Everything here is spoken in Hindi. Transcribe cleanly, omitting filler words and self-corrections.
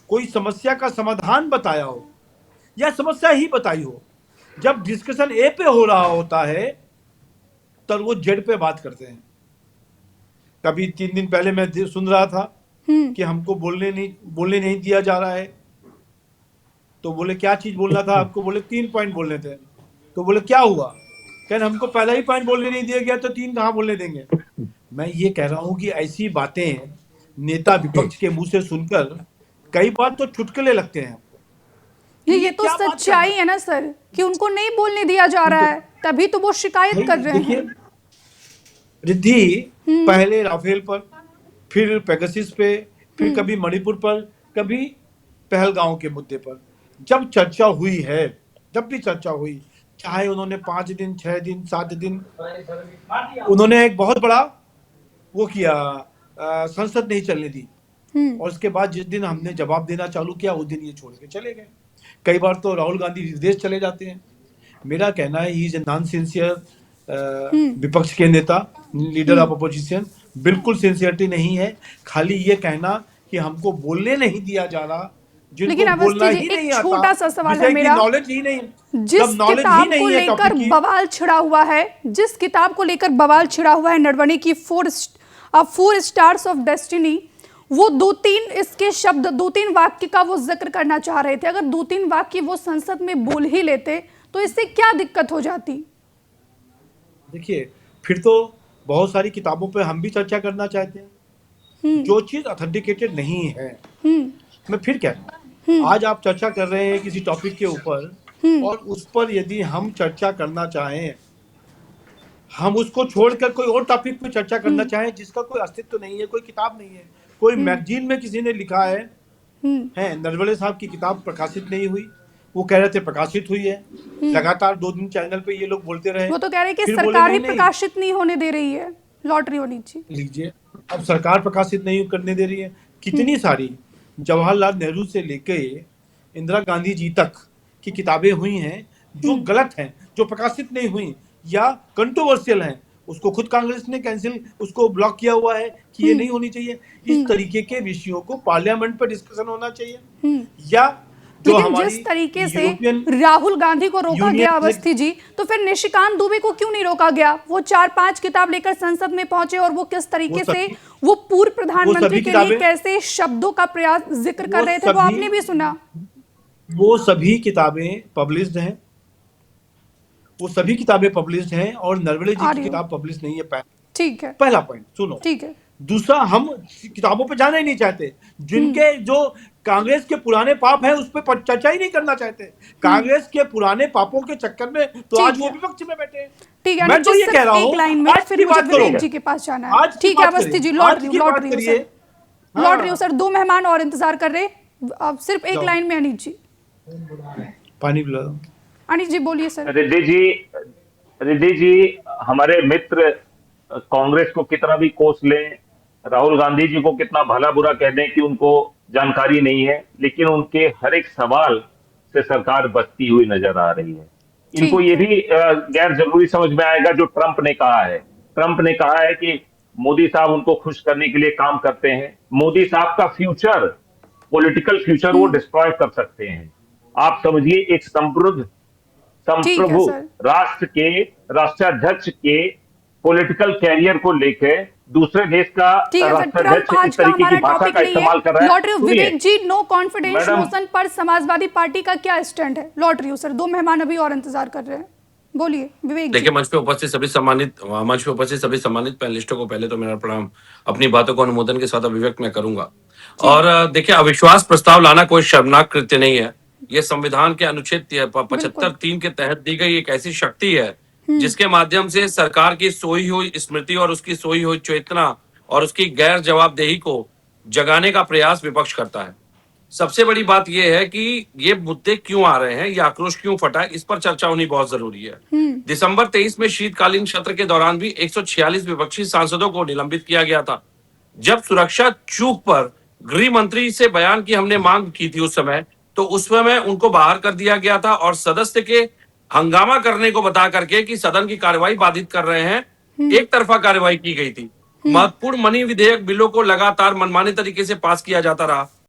कोई समस्या का समाधान बताया हो या समस्या ही बताई हो। जब डिस्कशन ए पे हो रहा होता है तब वो जेड पे बात करते हैं। कभी 3 दिन पहले मैं सुन रहा था कि हमको बोलने नहीं दिया जा रहा है। तो बोले क्या चीज बोलना था आपको? बोले 3 पॉइंट बोलने थे। तो बोले क्या हुआ? कहने हमको पहला ही पॉइंट बोलने नहीं दिया गया तो 3 कहाँ बोलने देंगे। मैं ये कह रहा हूं कि ऐसी बातें नेता विपक्ष के मुंह से सुनकर कई बार तो चुटकुले लगते हैं कि ये तो क्या बात कर सच्चाई है ना सर कि उनको नहीं बोलने दिया जा रहा है, तभी तो वो शिकायत कर रहे देखिए हैं। रिद्धि, पहले राफेल पर, फिर पेगासस पे, फिर कभी मणिपुर पर, कभी पहलगांव के मुद्दे पर जब चर्चा हुई है, जब भी चर्चा हुई, चाहे उन्होंने 5 दिन, 6 दिन, 7 दिन, उन्होंने एक बहुत बड़ा वो किया, संसद नहीं चलने दी। और उसके बाद जिस दिन हमने जवाब देना चालू किया उस दिन ये छोड़ के चले गए। कई बार तो राहुल गांधी विदेश चले जाते हैं। मेरा कहना है he is a non sincere विपक्ष के नेता, लीडर ऑफ अपोजिशन। बिल्कुल सिंसियरिटी नहीं है, खाली ये कहना कि हमको बोलने नहीं दिया जा रहा, जिनको लेकिन बोलना अवस्थी जी, ही एक नहीं आता, छोटा सा सवाल है विषय की मेरा। नॉलेज ही नहीं, जिस जब नॉलेज ही किताब को नहीं है लेकर टॉपिक की। बवाल छिड़ा हुआ है, जिस किताब को लेकर बवाल छिड़ा हुआ है नरवणे की 4 स्टार्स ऑफ डेस्टिनी, वो 2-3 इसके शब्द, 2-3 वाक्य का वो जिक्र करना चाह रहे थे। अगर 2-3 वाक्य वो संसद में बोल ही लेते तो इससे क्या दिक्कत हो जाती? देखिए, फिर तो बहुत सारी किताबों पे हम भी चर्चा करना चाहते हैं जो चीज ऑथेंटिकेटेड नहीं है। मैं फिर कहता, आज आप चर्चा कर रहे हैं किसी टॉपिक के ऊपर और उस पर यदि हम चर्चा करना चाहें, हम उसको छोड़कर कोई और टॉपिक पे चर्चा करना चाहें जिसका कोई अस्तित्व नहीं है, कोई किताब नहीं है, कोई मैगजीन में किसी ने लिखा है नरवणे साहब की किताब प्रकाशित नहीं हुई, वो कह रहे थे प्रकाशित हुई है। लगातार 2 दिन चैनल पे ये लोग बोलते रहे। वो तो कह रहे हैं कि फिर बोले सरकार ही नहीं, प्रकाशित नहीं होने दे रही है, लॉटरी होनी चाहिए। लीजिए, अब सरकार प्रकाशित नहीं करने दे रही है। कितनी सारी जवाहरलाल नेहरू से लेके इंदिरा गांधी जी तक की किताबें हुई हैं जो गलत हैं, जो प्रकाशित नहीं हुई या कंट्रोवर्शियल हैं। उसको खुद कांग्रेस ने कैंसिल, उसको ब्लॉक किया हुआ है कि ये नहीं होनी चाहिए। इस तरीके के विषयों को पार्लियामेंट पर डिस्कशन होना चाहिए। या जो लेकिन हमारी जिस तरीके से यूरोपियन राहुल गांधी को रोका यूनियन गया अवस्थी जी, तो फिर निशिकांत दुबे को क्यों नहीं रोका गया? वो 4-5 किताब लेकर संसद में पहुंचे और वो किस तरीके से वो पूर्व प्रधानमंत्री के लिए कैसे शब्दों का प्रयास जिक्र कर रहे थे, वो आपने भी सुना। वो सभी किताबें पब्लिश्ड हैं, वो सभी किताबें पब्लिश्ड हैं और नरवणे जी की किताब पब्लिश नहीं है। ठीक है, पहला पॉइंट सुनो। ठीक है। दूसरा, हम किताबों पे जाना ही नहीं चाहते। जिनके जो कांग्रेस के पुराने पाप हैं उस पर चर्चा ही नहीं करना चाहते। कांग्रेस के पुराने पापों के चक्कर में तो आज वो विपक्ष में बैठे हैं। ठीक है, मैं तो ये कह रहा हूं, एक लाइन में फिर मुझे विवेक जी के पास जाना है। ठीक है अवस्थी जी, लौट रही हूँ सर। 2 मेहमान और इंतजार कर रहे, अब सिर्फ एक लाइन में। अनिल जी, पानी पिला दो। अनिल जी बोलिए सर। रिद्धि जी, हमारे मित्र कांग्रेस को कितना भी कोस लें, राहुल गांधी जी को कितना भला बुरा कह दें कि उनको जानकारी नहीं है, लेकिन उनके हर एक सवाल से सरकार बचती हुई नजर आ रही है। इनको ये भी गैर जरूरी समझ में आएगा जो ट्रंप ने कहा है। ट्रंप ने कहा है कि मोदी साहब उनको खुश करने के लिए काम करते हैं। मोदी साहब का फ्यूचर, पॉलिटिकल फ्यूचर वो डिस्ट्रॉय कर सकते हैं। आप समझिए, एक संप्रभु राष्ट्र के राष्ट्राध्यक्ष के पॉलिटिकल कैरियर को लेकर दूसरे देश का राष्ट्राध्यक्ष इस तरीके की भाषा का इस्तेमाल कर रहा है। विवेक जी, नो कॉन्फिडेंस मोशन पर समाजवादी पार्टी का क्या स्टैंड है? लौट रही हूँ सर, 2 मेहमान अभी और इंतजार कर रहे हैं, बोलिए विवेक। देखिए, मंच पे उपस्थित सभी सम्मानित पैनलिस्टों को पहले तो मेरा प्रणाम। अपनी बातों को अनुमोदन के साथ अभिव्यक्त मैं करूंगा। और देखिए, अविश्वास प्रस्ताव लाना कोई शर्मनाक कृत्य नहीं है। यह संविधान के अनुच्छेद 75(3) के तहत दी गई एक ऐसी शक्ति है जिसके माध्यम से सरकार की सोई हुई स्मृति और उसकी सोई हुई चेतना और उसकी गैर जवाबदेही को जगाने का प्रयास विपक्ष करता है। सबसे बड़ी बात यह है कि ये मुद्दे क्यों आ रहे हैं, ये आक्रोश क्यों फटा है, इस पर चर्चा होनी बहुत जरूरी है। दिसंबर 23 में शीतकालीन सत्र के दौरान भी 146 विपक्षी सांसदों को निलंबित किया गया था। जब सुरक्षा चूक पर गृह मंत्री से बयान की हमने मांग की थी उस समय, तो उस समय उनको बाहर कर दिया गया था और सदस्य के हंगामा करने को बता करके कि सदन की कार्यवाही बाधित कर रहे हैं, एक तरफा कार्यवाही की गई थी। महत्वपूर्ण मनी विधेयक बिलों को लगातार मनमाने तरीके से पास किया जाता रहा।